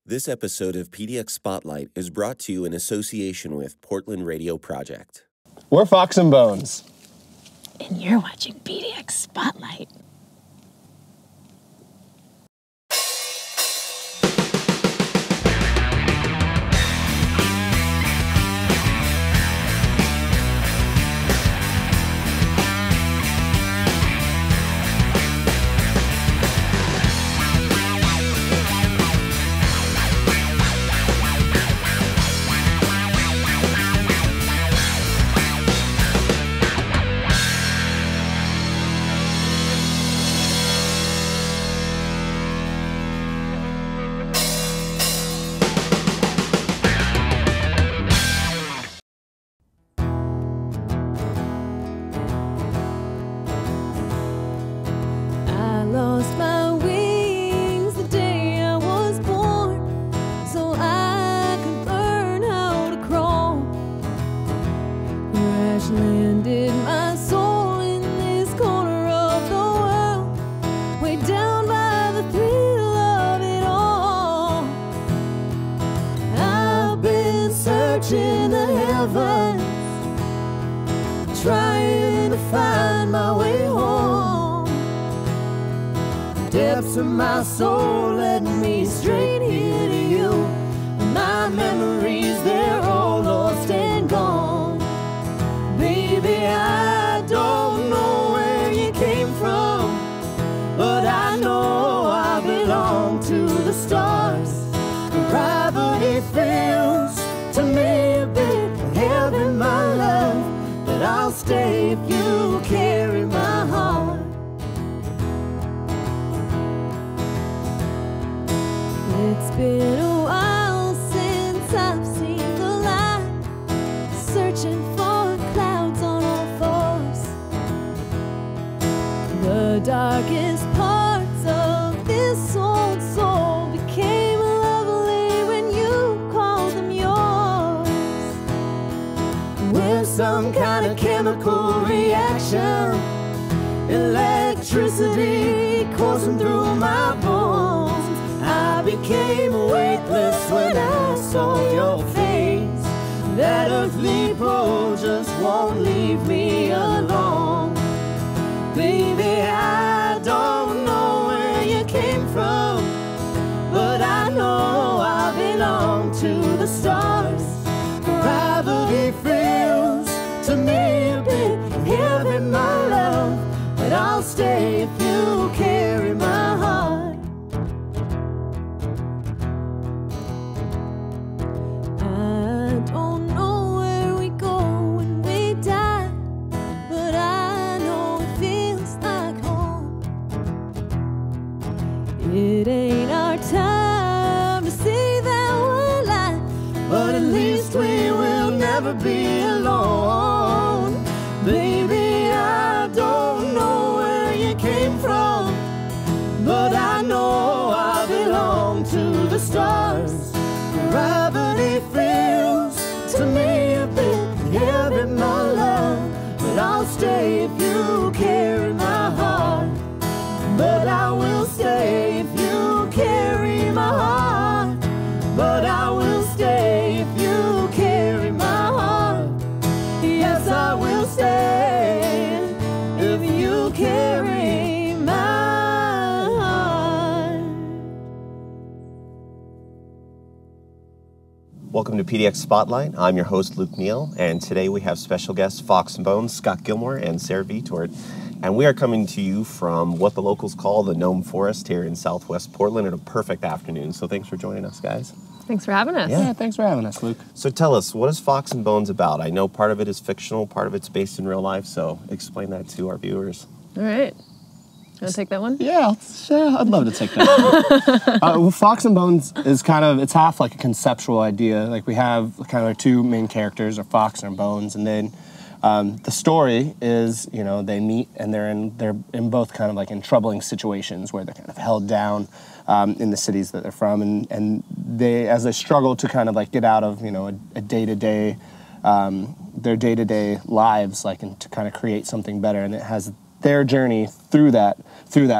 This episode of PDX Spotlight is brought to you in association with Portland Radio Project. We're Fox and Bones. And you're watching PDX Spotlight. Trying to find my way home. Depths of my soul led me straight here to you. My memories, they're all lost and gone. Baby, I don't know where you came from, but I know I belong to the stars. Gravity feels to me a bit heavy, my love, but I'll stay if you carry my heart. It's been a while since I've seen the light, searching for clouds on all fours. The darkest parts of this old soul became lovely when you called them yours. With some kind of chemical reaction, electricity coursing through my bones. I became weightless when I saw your face. That earthly pole just won't leave me alone. Baby, I don't know where you came from, but I know I belong to the stars. Gravity feels to me a bit heavy, my love, but I'll stay if you carry my heart. I don't know where we go when we die, but I know it feels like home. It ain't our time to see that one light, but at least we will never be alone. Baby, I don't know where you came from, but I know I belong to the stars. Gravity feels to me a bit heavy, my love, but I'll stay if you carry my heart. But I will stay if you carry my heart. But I will stay if you carry my heart. Yes, I will stay if you carry my heart. Welcome to PDX Spotlight. I'm your host, Luke Neill, and today we have special guests Fox and Bones, Scott Gilmore, and Sarah Vitort. And we are coming to you from what the locals call the Gnome Forest here in Southwest Portland at a perfect afternoon. So thanks for joining us, guys. Thanks for having us. Yeah, thanks for having us, Luke. So tell us, what is Fox and Bones about? I know part of it is fictional, part of it's based in real life, so explain that to our viewers. All right. You want to take that one? Yeah, I'd love to take that one. Well, Fox and Bones is it's half like a conceptual idea. Like we have kind of our two main characters, are Fox and Bones, and then the story is, they meet and they're in both kind of like in troubling situations where they're kind of held down in the cities that they're from, and they, as they struggle to kind of like get out of a day-to-day their day-to-day lives, like, and to kind of create something better, and it has their journey through that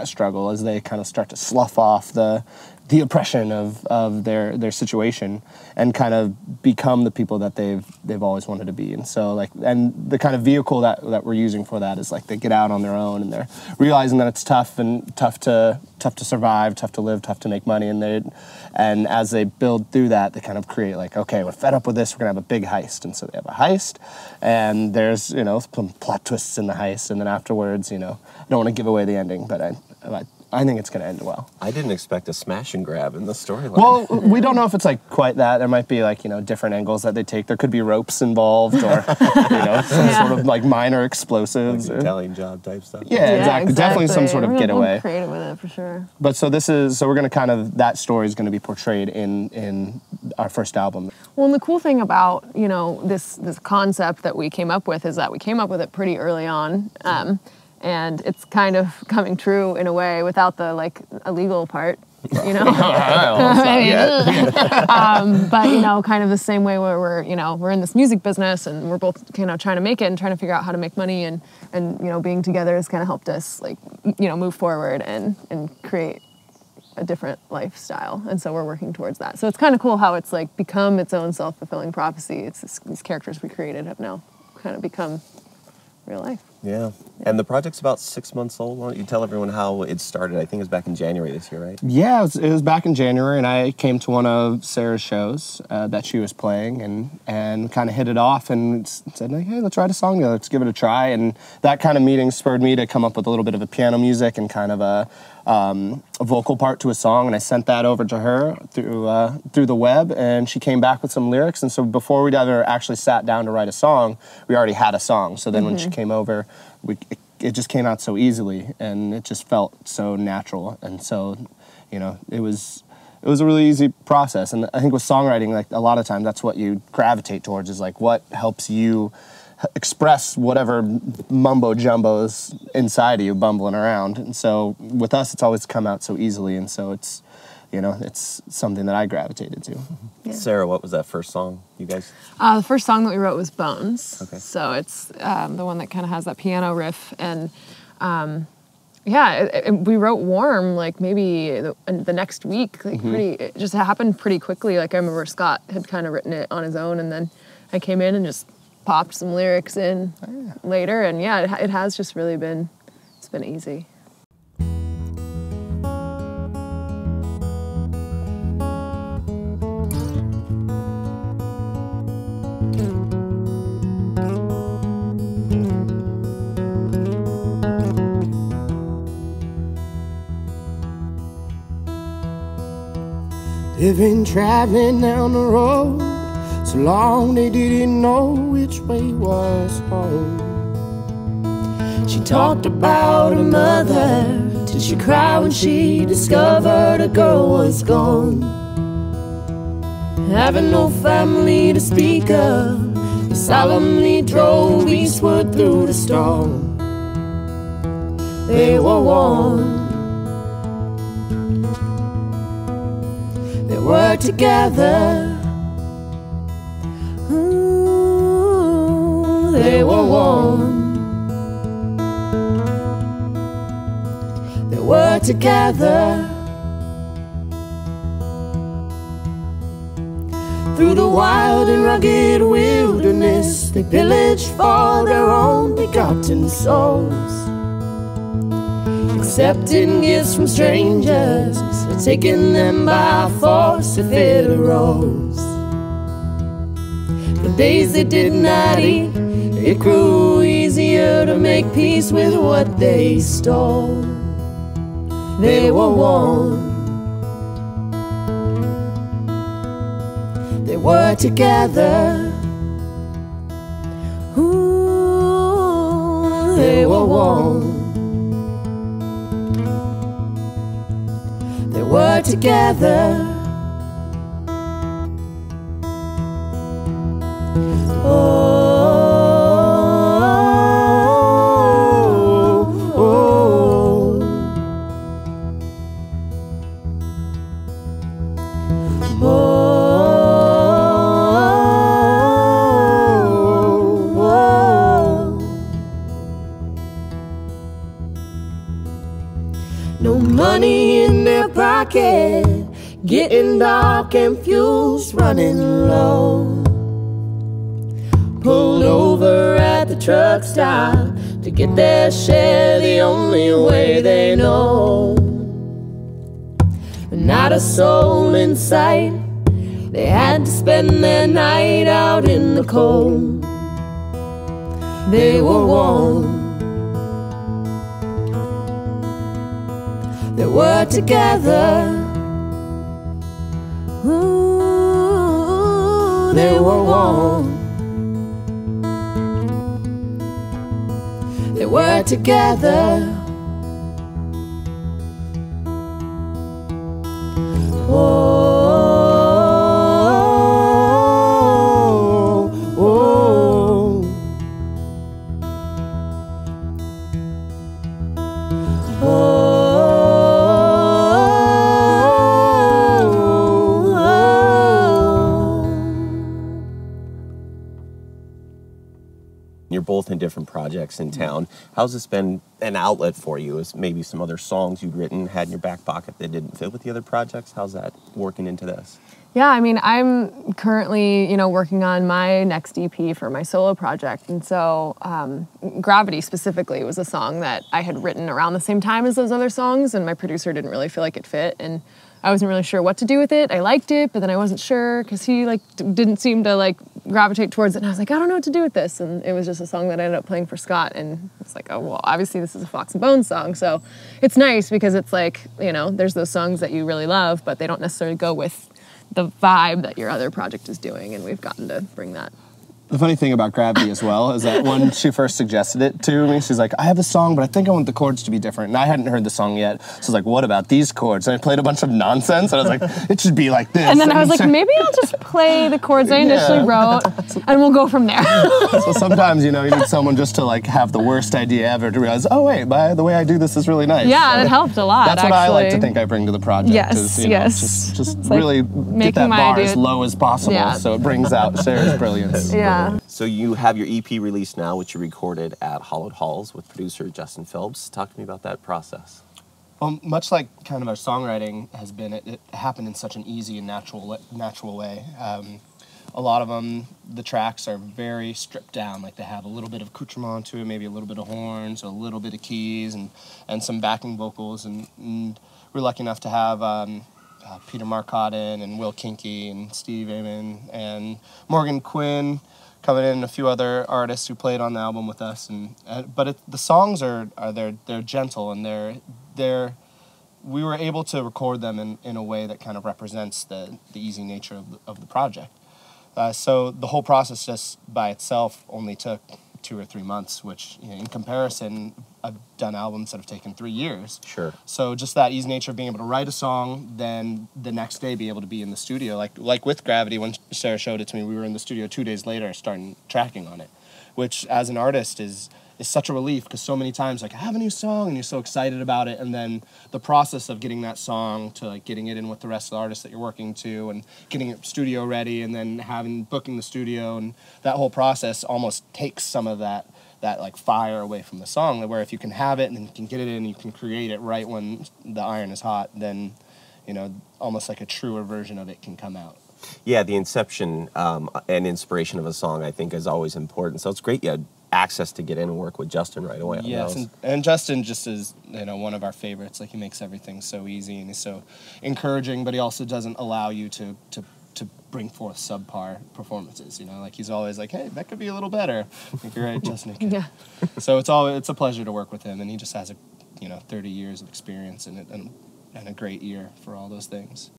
struggle as they kind of start to slough off the the oppression of their situation and kind of become the people that they've always wanted to be. And so like, and the kind of vehicle that we're using for that is like they get out on their own and they're realizing that it's tough to survive, tough to live, tough to make money, and as they build through that, they kind of create like, okay, we're fed up with this, we're gonna have a big heist. And so they have a heist, and there's, some plot twists in the heist, and then afterwards, I don't want to give away the ending, but I think it's going to end well. I didn't expect a smash and grab in the storyline. Well, we don't know if it's like quite that. There might be like, different angles that they take. There could be ropes involved or, some sort of like minor explosives. Like Italian Job type stuff. Yeah, exactly. Definitely some sort of We're getaway. Creative with it for sure. But so we're going to kind of, that story is going to be portrayed in our first album. Well, and the cool thing about, this concept that we came up with is that we came up with it pretty early on. And it's kind of coming true in a way without the like illegal part, But kind of the same way where we're in this music business and we're both trying to make it and trying to figure out how to make money and being together has kind of helped us move forward and create a different lifestyle. And so we're working towards that. So it's kind of cool how it's like become its own self-fulfilling prophecy. It's these characters we created have now kind of become real life. Yeah. And the project's about 6 months old. Why don't you tell everyone how it started? I think it was back in January this year, right? Yeah, it was back in January, and I came to one of Sarah's shows that she was playing and kind of hit it off and said, hey, let's write a song together. Let's give it a try. And that kind of meeting spurred me to come up with a little bit of a piano music and kind of a vocal part to a song, and I sent that over to her through the web, and she came back with some lyrics. And so before we'd ever actually sat down to write a song, we already had a song. So then when she came over, it just came out so easily, and it just felt so natural. And so, it was a really easy process. And I think with songwriting, like a lot of times, that's what you gravitate towards is like what helps you express whatever mumbo jumbo is inside of you bumbling around. And so with us, it's always come out so easily. And so it's something that I gravitated to. Yeah. Sarah, what was that first song you guys? The first song that we wrote was Bones. Okay. So it's the one that kind of has that piano riff. And we wrote Warm like maybe the next week. Like it just happened pretty quickly. Like I remember Scott had kind of written it on his own, and then I came in and just popped some lyrics in later. And it has just really been, it's been easy. They've been traveling down the road so long they didn't know which way was home. She talked about her mother till she cried when she discovered a girl was gone. Having no family to speak of, they solemnly drove eastward through the storm. They were one. They were together. Ooh, they were one. They were together. Through the wild and rugged wilderness, they pillaged for their own begotten souls, accepting gifts from strangers, taking them by force if it arose. The days they did not eat, it grew easier to make peace with what they stole. They were one. They were together. Ooh, they were one. They were together. No money in their pocket, getting dark and fuel's running low. Pulled over at the truck stop to get their share the only way they know. Not a soul in sight, they had to spend their night out in the cold. They were warm, they were together. Ooh, they were warm, they were together. You're both in different projects in town. How's this been an outlet for you? Is maybe some other songs you'd written, had in your back pocket that didn't fit with the other projects? How's that working into this? Yeah, I mean, I'm currently, working on my next EP for my solo project. And so Gravity specifically was a song that I had written around the same time as those other songs, and my producer didn't really feel like it fit. And I wasn't really sure what to do with it. I liked it, but then I wasn't sure because he didn't seem to gravitate towards it. And I was like, I don't know what to do with this. And it was just a song that I ended up playing for Scott. And it's like, oh, well, obviously this is a Fox and Bones song. So it's nice because it's like, there's those songs that you really love, but they don't necessarily go with the vibe that your other project is doing. And we've gotten to bring that. The funny thing about Gravity as well is that when she first suggested it to me, she's like, I have a song, but I think I want the chords to be different. And I hadn't heard the song yet. So I was like, what about these chords? And I played a bunch of nonsense, and I was like, it should be like this. And then I was like, maybe I'll just play the chords I initially wrote, and we'll go from there. So sometimes, you need someone just to have the worst idea ever to realize, oh wait, the way I do this is really nice. Yeah, so that helped a lot, That's what I like to think I bring to the project. Yes, is, just really get that bar as low as possible, so it brings out Sarah's brilliance. Yeah. So you have your EP released now, which you recorded at Hollowed Halls with producer Justin Phillips. Talk to me about that process. Well, much like kind of our songwriting has been, it happened in such an easy and natural way. A lot of them, the tracks are very stripped down. They have a little bit of accoutrement to it, maybe a little bit of horns, a little bit of keys, and some backing vocals. And we're lucky enough to have Peter Marcotte and Will Kinky and Steve Amon and Morgan Quinn coming in, and a few other artists who played on the album with us, but the songs are they're gentle, and we were able to record them in a way that kind of represents the easy nature of the project. So the whole process just by itself only took 2 or 3 months, which in comparison, I've done albums that have taken 3 years. Sure. So just that easy nature of being able to write a song, then the next day be able to be in the studio. Like with Gravity, when Sarah showed it to me, we were in the studio 2 days later starting tracking on it, which as an artist is such a relief, because so many times I have a new song and you're so excited about it, and then the process of getting that song to getting it in with the rest of the artists that you're working to and getting it studio ready and then booking the studio, and that whole process almost takes some of that fire away from the song, where if you can have it and you can get it in, you can create it right when the iron is hot, then almost like a truer version of it can come out. Yeah, the inception and inspiration of a song, I think, is always important. So it's great you had access to get in and work with Justin right away. Yes, and Justin just is one of our favorites. He makes everything so easy, and he's so encouraging, but he also doesn't allow you to bring forth subpar performances. He's always like, hey, that could be a little better. You're right, Justin. Yeah. So it's a pleasure to work with him, and he just has 30 years of experience and a great ear for all those things.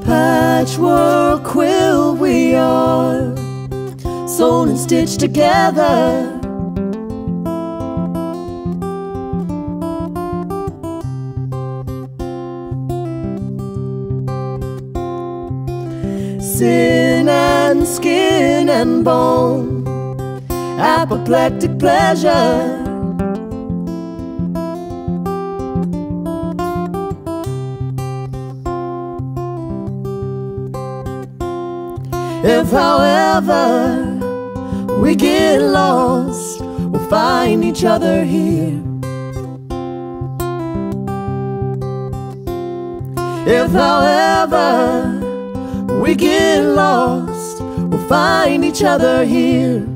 Patchwork quilt we are, sewn and stitched together. Sin and skin and bone, apoplectic pleasure. If however however we get lost, we'll find each other here. If however we get lost, we'll find each other here.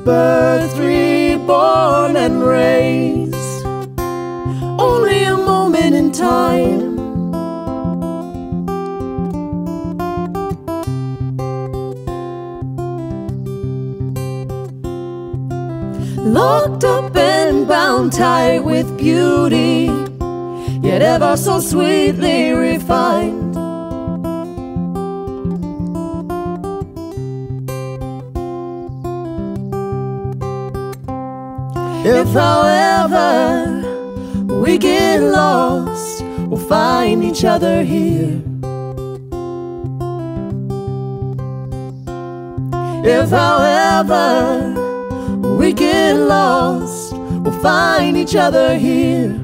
Birth, reborn and raised, only a moment in time. Locked up and bound tight with beauty, yet ever so sweetly refined. If however we get lost, we'll find each other here. If however we get lost, we'll find each other here.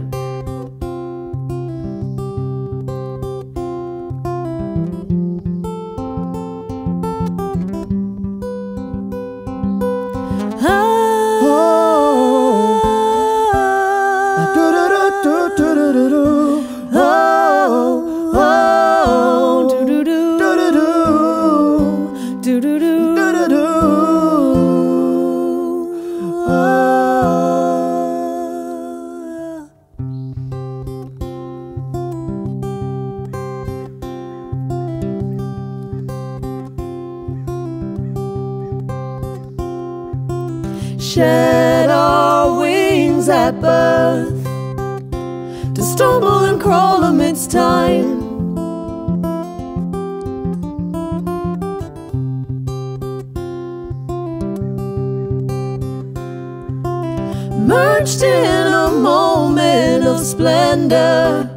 Shed our wings at birth, to stumble and crawl amidst time. Merged in a moment of splendor,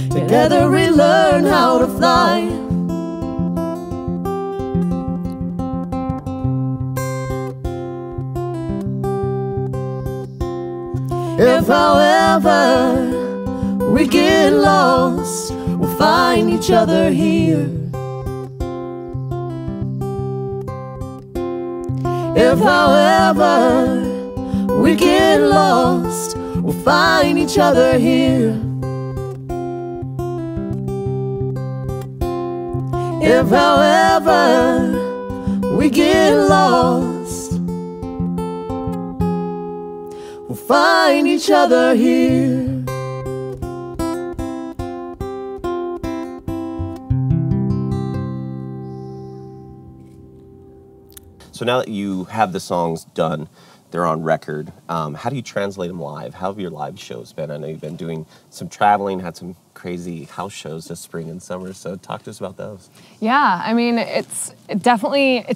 together we learn how to fly. If however we get lost, we'll find each other here. If however we get lost, we'll find each other here. If however we get lost, we'll find each other here. So now that you have the songs done, they're on record, how do you translate them live? How have your live shows been? I know you've been doing some traveling, had some crazy house shows this spring and summer, so talk to us about those. Yeah, I mean, it's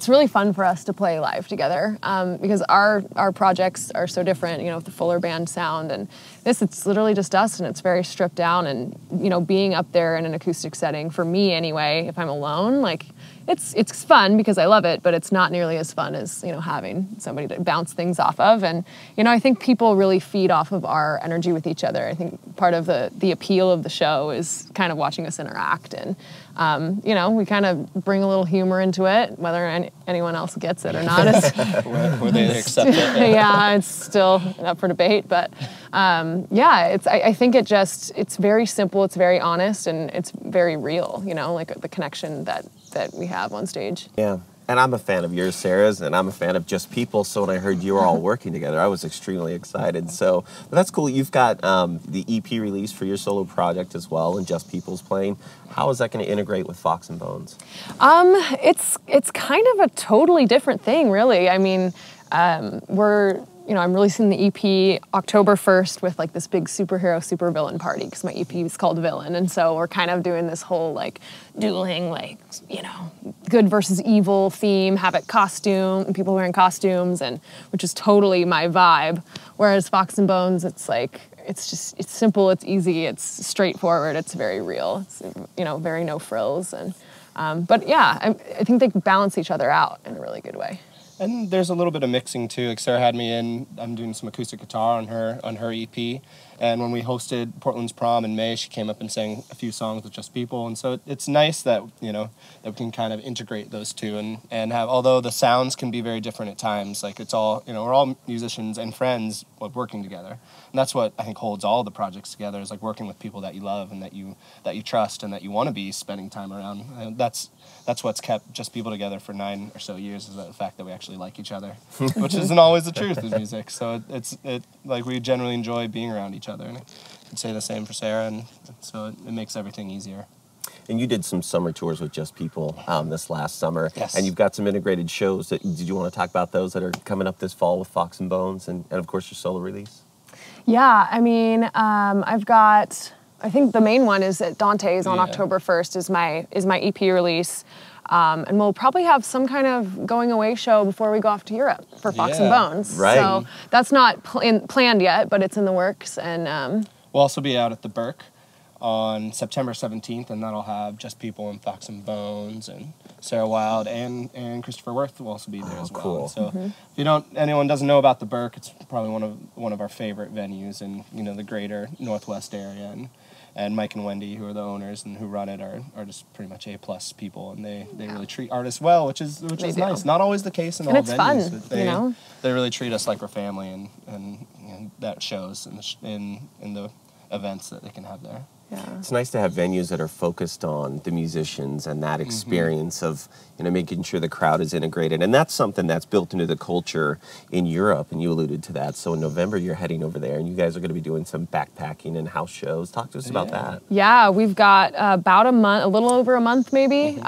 really fun for us to play live together because our projects are so different, you know, with the fuller band sound, and it's literally just us, and it's very stripped down, and, you know, being up there in an acoustic setting, for me anyway, if I'm alone, like, it's fun because I love it, but it's not nearly as fun as, you know, having somebody to bounce things off of. And, you know, I think people really feed off of our energy with each other. I think part of the appeal of the show is kind of watching us interact. And, you know, we kind of bring a little humor into it, whether anyone else gets it or not. Where they accept it. Yeah, it's still up for debate. But, yeah, I think it's very simple, it's very honest, and it's very real, you know, like the connection that we have on stage. Yeah, and I'm a fan of yours, Sarah's, and I'm a fan of Just People, so when I heard you were all working together, I was extremely excited. So, but that's cool. You've got the EP release for your solo project as well, and Just People's playing. How is that going to integrate with Fox and Bones? It's kind of a totally different thing, really. I mean, I'm releasing the EP October 1st with like this big superhero, supervillain party, because my EP is called Villain. And so we're kind of doing this whole like dueling, like, you know, good versus evil theme, have it costume, people wearing costumes, and which is totally my vibe. Whereas Fox and Bones, it's like, it's simple, it's easy, it's straightforward, it's very real. It's, you know, very no frills. And, but yeah, I think they balance each other out in a really good way. And there's a little bit of mixing too. Like Sarah had me in. I'm doing some acoustic guitar on her EP. And when we hosted Portland's prom in May, she came up and sang a few songs with just people. And so it's nice that that we can kind of integrate those two and have. Although the sounds can be very different at times. Like it's all we're all musicians and friends working together. And that's what I think holds all the projects together, is like working with people that you love and that you trust and that you want to be spending time around. And that's what's kept just people together for 9 or so years, is the fact that we actually like each other, which isn't always the truth with music. So it's like we generally enjoy being around each other, and I could say the same for Sarah, and so it makes everything easier. And you did some summer tours with Just People this last summer. Yes. And you've got some integrated shows. Did you want to talk about those that are coming up this fall with Fox and Bones and of course your solo release? Yeah, I mean, I've got, I think the main one is at Dante's on October 1st is my EP release. And we'll probably have some kind of going away show before we go off to Europe for Fox and Bones. Right. So that's not planned yet, but it's in the works. And we'll also be out at the Burke on September 17th, and that'll have Just People and Fox and Bones and Sarah Wilde and Christopher Worth will also be there as well. Cool. So if anyone doesn't know about the Burke, it's probably one of our favorite venues in the greater Northwest area, and Mike and Wendy, who are the owners and who run it, are just pretty much A+ people, and they really treat artists well, which is nice. Not always the case in all it's venues. Fun, they really treat us like we're family, and that shows in the events that they can have there. Yeah. It's nice to have venues that are focused on the musicians and that experience of making sure the crowd is integrated. And that's something that's built into the culture in Europe, and you alluded to that. So in November, you're heading over there, and you guys are going to be doing some backpacking and house shows. Talk to us about that. Yeah, we've got about a month, a little over a month maybe,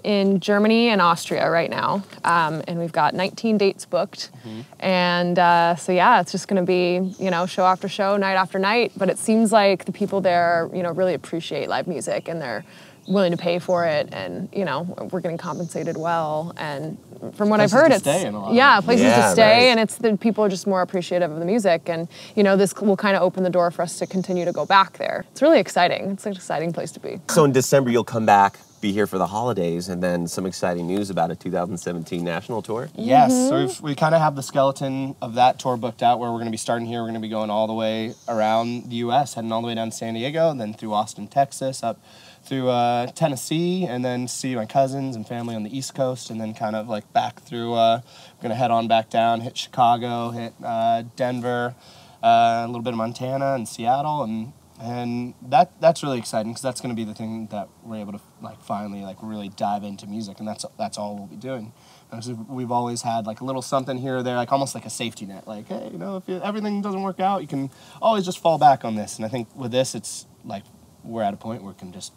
in Germany and Austria right now. And we've got 19 dates booked. And so yeah, it's just going to be, show after show, night after night. But it seems like the people there, really appreciate live music, and they're willing to pay for it, and we're getting compensated well, and from what I've heard, it's places to stay, and it's the people are just more appreciative of the music, and this will kind of open the door for us to continue to go back there. It's really exciting. It's an exciting place to be. So in December you'll come back, be here for the holidays, and then some exciting news about a 2017 national tour. Yes, so we kind of have the skeleton of that tour booked out, where we're going to be starting here. We're going to be going all the way around the U.S., heading all the way down to San Diego, and then through Austin, Texas, up through Tennessee, and then see my cousins and family on the East Coast, and then kind of like back through, we're going to head on back down, hit Chicago, hit Denver, a little bit of Montana and Seattle, and that's really exciting, because that's going to be the thing that we're able to finally really dive into music, and that's all we'll be doing. We've always had a little something here or there, almost like a safety net. Hey, if everything doesn't work out, you can always just fall back on this. And I think with this, it's we're at a point where we can just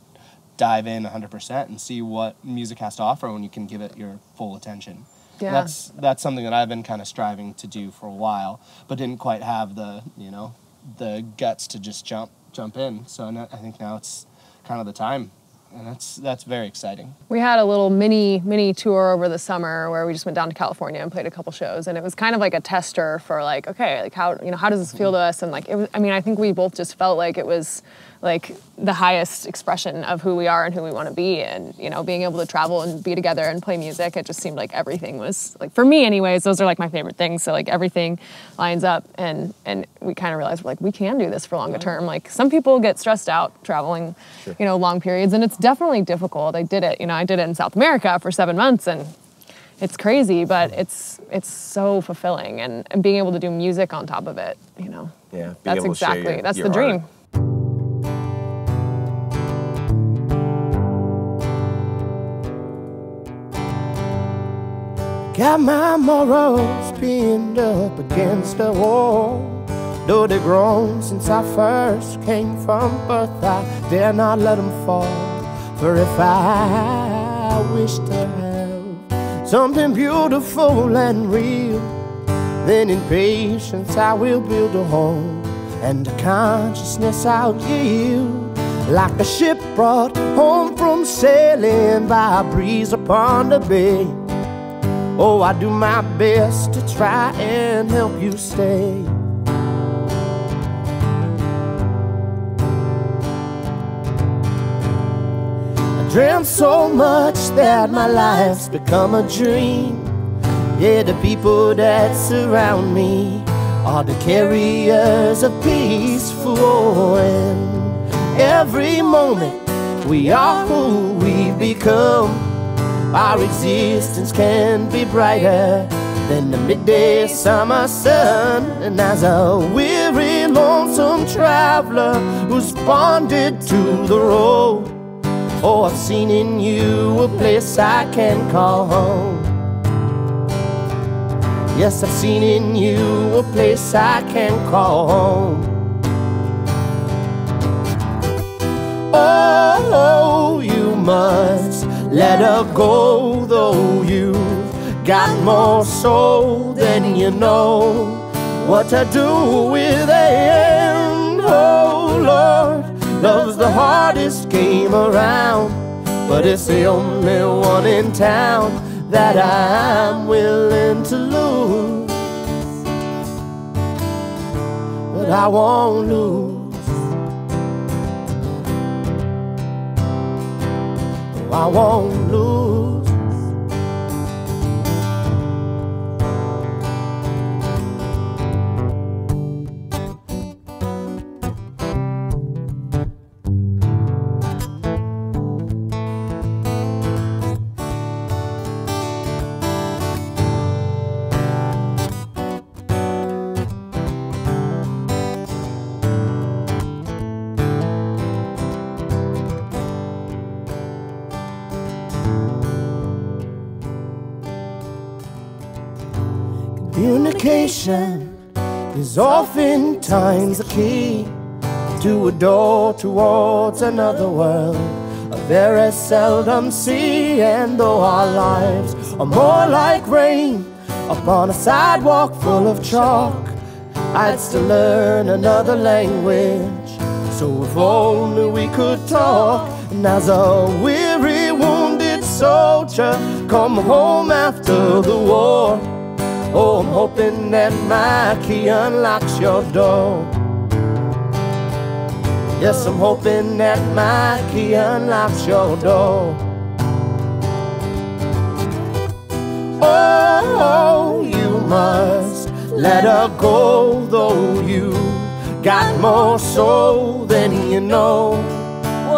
dive in 100% and see what music has to offer when you can give it your full attention. Yeah. That's something that I've been kind of striving to do for a while, but didn't quite have the guts to just jump in. So I think now it's kind of the time, and that's very exciting. We had a little mini tour over the summer where we just went down to California and played a couple shows, and it was kind of like a tester for how does this feel to us, and it was, I think we both just felt like it was the highest expression of who we are and who we want to be, and being able to travel and be together and play music, it just seemed like everything was for me anyways, those are my favorite things, so everything lines up, and we kind of realized we can do this for longer term. Some people get stressed out traveling long periods, and it's definitely difficult. I did it in South America for 7 months, and it's crazy, but it's so fulfilling, and being able to do music on top of it, that's the dream. Got my morals pinned up against the wall. Though they've grown since I first came from birth, I dare not let them fall. For if I wish to have something beautiful and real, then in patience I will build a home, and to consciousness I'll yield. Like a ship brought home from sailing by a breeze upon the bay. Oh, I do my best to try and help you stay. I dreamt so much that my life's become a dream. Yeah, the people that surround me are the carriers of peaceful, and every moment we are who we become. Our existence can be brighter than the midday summer sun. And as a weary, lonesome traveler who's bonded to the road, oh, I've seen in you a place I can call home. Yes, I've seen in you a place I can call home. Oh, you must let her go, though you've got more soul than you know what to do with. And oh Lord, love's the hardest game around, but it's the only one in town that I'm willing to lose. But I won't lose. No, I won't lose. Communication is oftentimes the key to a door towards another world, a very seldom see. And though our lives are more like rain upon a sidewalk full of chalk, I'd still learn another language, so if only we could talk. And as a weary, wounded soldier come home after the war, oh, I'm hoping that my key unlocks your door. Yes, I'm hoping that my key unlocks your door. Oh, you must let her go, though you got more soul than you know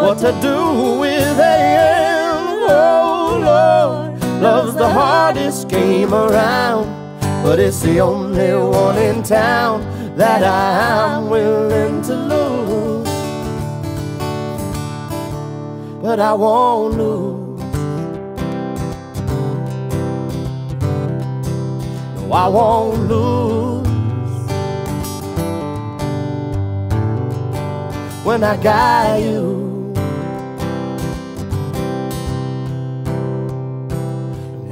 what to do with. And oh Lord, love's the hardest game around, but it's the only one in town that I'm willing to lose. But I won't lose. No, I won't lose. When I got you,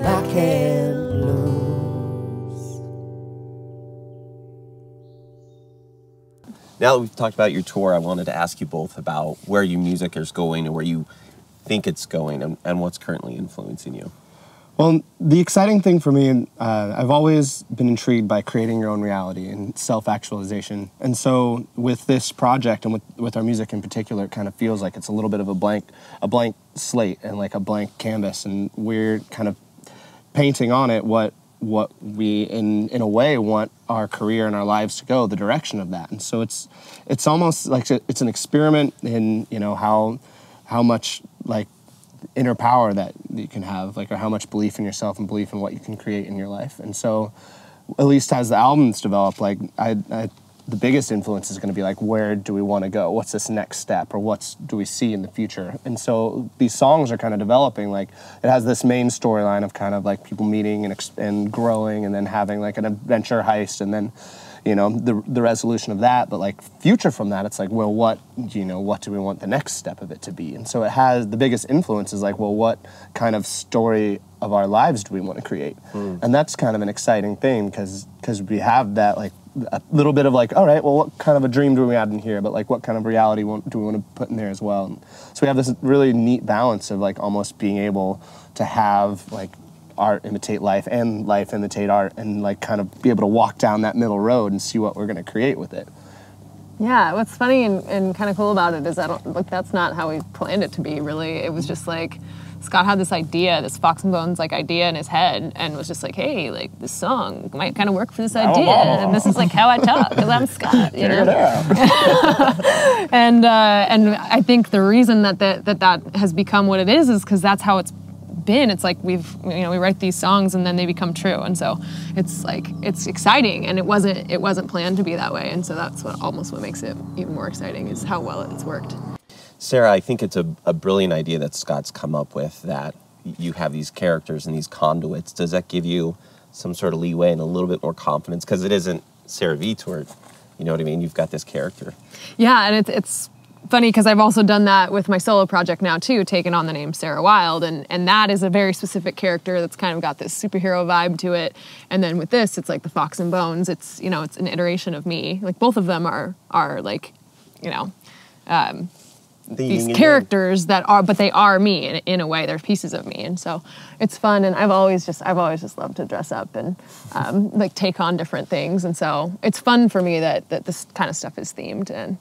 I can't lose. Now that we've talked about your tour, I wanted to ask you both about where your music is going and where you think it's going, and what's currently influencing you. Well, the exciting thing for me, I've always been intrigued by creating your own reality and self-actualization. And so with this project and with our music in particular, it kind of feels like it's a little bit of a blank slate and like a blank canvas, and we're kind of painting on it what we in a way want our career and our lives to go, the direction of that. And so it's almost like it's an experiment in, you know, how much like inner power that you can have, like, or how much belief in yourself and belief in what you can create in your life. And so at least as the albums develop, like the biggest influence is going to be like, where do we want to go? What's this next step, or what do we see in the future? And so these songs are kind of developing, like it has this main storyline of kind of like people meeting and growing, and then having like an adventure heist, and then, you know, the resolution of that. But like future from that, it's like, well, what do we want the next step of it to be? And so it has the biggest influence is like, well, what kind of story of our lives do we want to create? And that's kind of an exciting thing, because we have that like a little bit of like, all right, well, what kind of a dream do we add in here? But like, what kind of reality do we want to put in there as well? And so we have this really neat balance of like almost being able to have like art imitate life and life imitate art, and like kind of be able to walk down that middle road and see what we're going to create with it. Yeah, what's funny and kind of cool about it is that's not how we planned it to be, really. It was just like Scott had this idea, this Fox and Bones like idea in his head, and was just like, hey, like this song might kind of work for this idea, and this is like how I talk because I'm Scott, you know. And I think the reason that has become what it is because that's how it's been. It's like we write these songs and then they become true, and so it's exciting, and it wasn't planned to be that way, and so that's what makes it even more exciting is how well it's worked. Sarah, I think it's a brilliant idea that Scott's come up with, that you have these characters and these conduits. Does that give you some sort of leeway and a little bit more confidence? Because it isn't Sarah Vitort, you know what I mean? You've got this character. Yeah, and it's funny because I've also done that with my solo project now too, taken on the name Sarah Wild, and that is a very specific character that's kind of got this superhero vibe to it. And then with this, it's like the Fox and Bones. It's it's an iteration of me. Like both of them are like these characters but they are me in a way. They're pieces of me, and so it's fun. And I've always just loved to dress up and like take on different things, and so it's fun for me that this kind of stuff is themed, and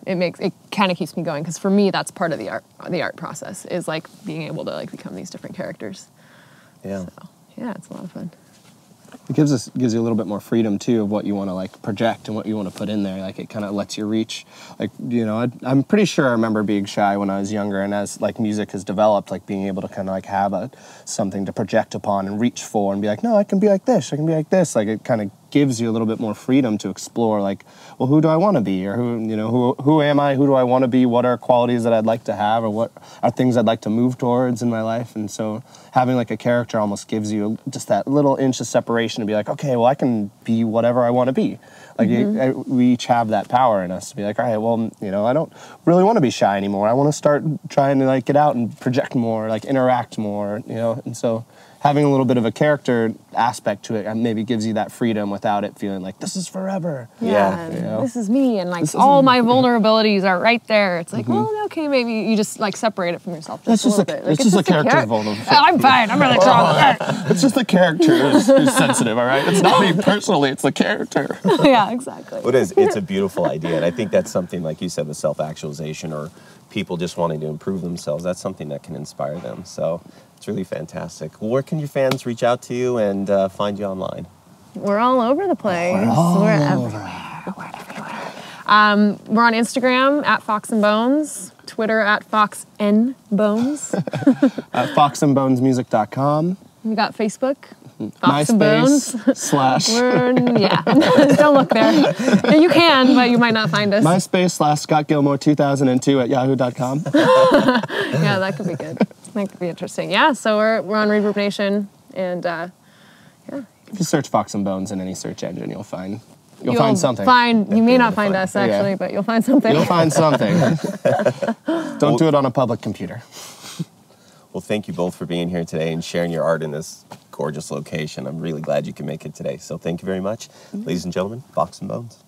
it kind of keeps me going because for me that's part of the art process is like being able to like become these different characters. Yeah. So, yeah, it's a lot of fun. It gives you a little bit more freedom too of what you want to like project and what you want to put in there. Like it kind of lets you reach, like, I'm pretty sure I remember being shy when I was younger, and as like music has developed, like being able to kind of like have something to project upon and reach for and be like, no, I can be like this, I can be like this. Like it kind of gives you a little bit more freedom to explore, like, well, who do I want to be, or who am I, who do I want to be, what are qualities that I'd like to have, or what are things I'd like to move towards in my life. And so having like a character almost gives you just that little inch of separation to be like, okay, well, I can be whatever I want to be. Like we each have that power in us to be like, all right, well, I don't really want to be shy anymore. I want to start trying to like get out and project more, like interact more, and so having a little bit of a character aspect to it maybe gives you that freedom without it feeling like this is forever. Yeah. This is me, and like all my vulnerabilities are right there. It's like, well, okay, maybe you just like separate it from yourself just a little bit. Like, it's just a character's vulnerability. I'm fine. I'm really strong. It's just the character who's sensitive, all right? It's not me personally, it's the character. Yeah, exactly. Well, it's a beautiful idea, and I think that's something, like you said, the self-actualization or people just wanting to improve themselves, that's something that can inspire them. So it's really fantastic. Well, where can your fans reach out to you and find you online? We're all over the place. We're everywhere. We're on Instagram at Fox and Bones, Twitter at Fox N Bones. At foxandbonesmusic.com. We got Facebook. Fox and Bones. / yeah. Don't look there. You can, but you might not find us. MySpace / Scott Gilmore 2002 at yahoo.com. Yeah, that could be good. That could be interesting. Yeah, so we're on Reverb Nation, and yeah. If you search Fox and Bones in any search engine, you'll find something. You may not find us, actually, but you'll find something. You'll find something. Don't do it on a public computer. Well, thank you both for being here today and sharing your art in this gorgeous location. I'm really glad you can make it today. So thank you very much. Ladies and gentlemen, Fox and Bones.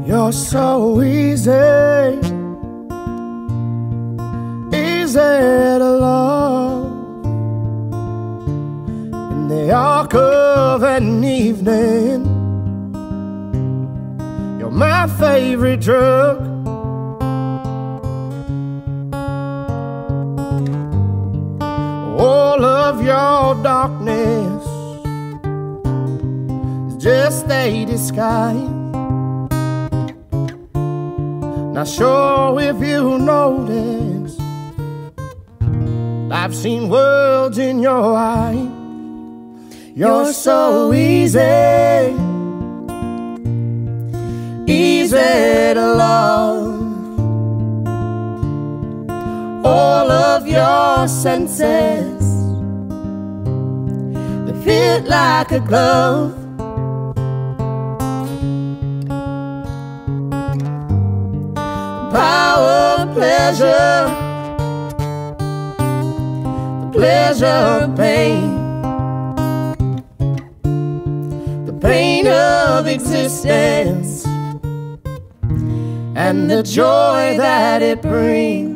You're so easy to love. In the arc of an evening, you're my favorite drug. All of your darkness is just a disguise. Not sure if you noticed, I've seen worlds in your eyes. You're so easy to love. All of your senses, they fit like a glove. Power of pleasure, the pleasure of pain, the pain of existence, and the joy that it brings.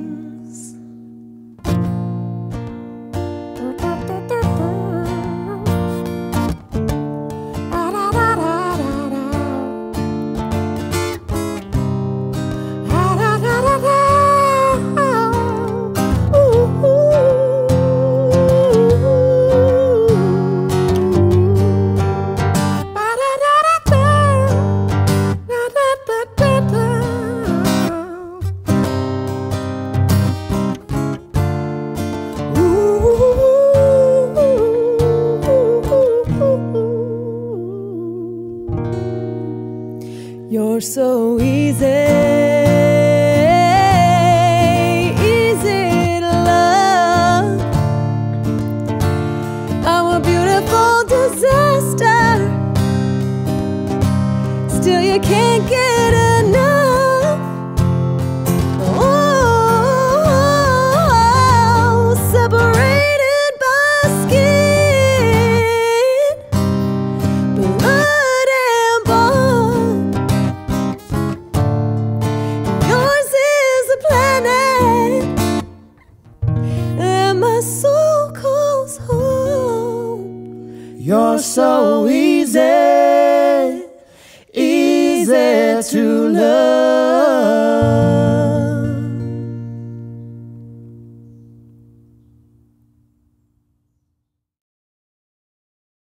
You're so easy, easy to love. I'm a beautiful disaster, still you can't get enough. Oh, separated by skin, blood and bone. Yours is a planet, and my soul calls home. You're so easy, easy to love.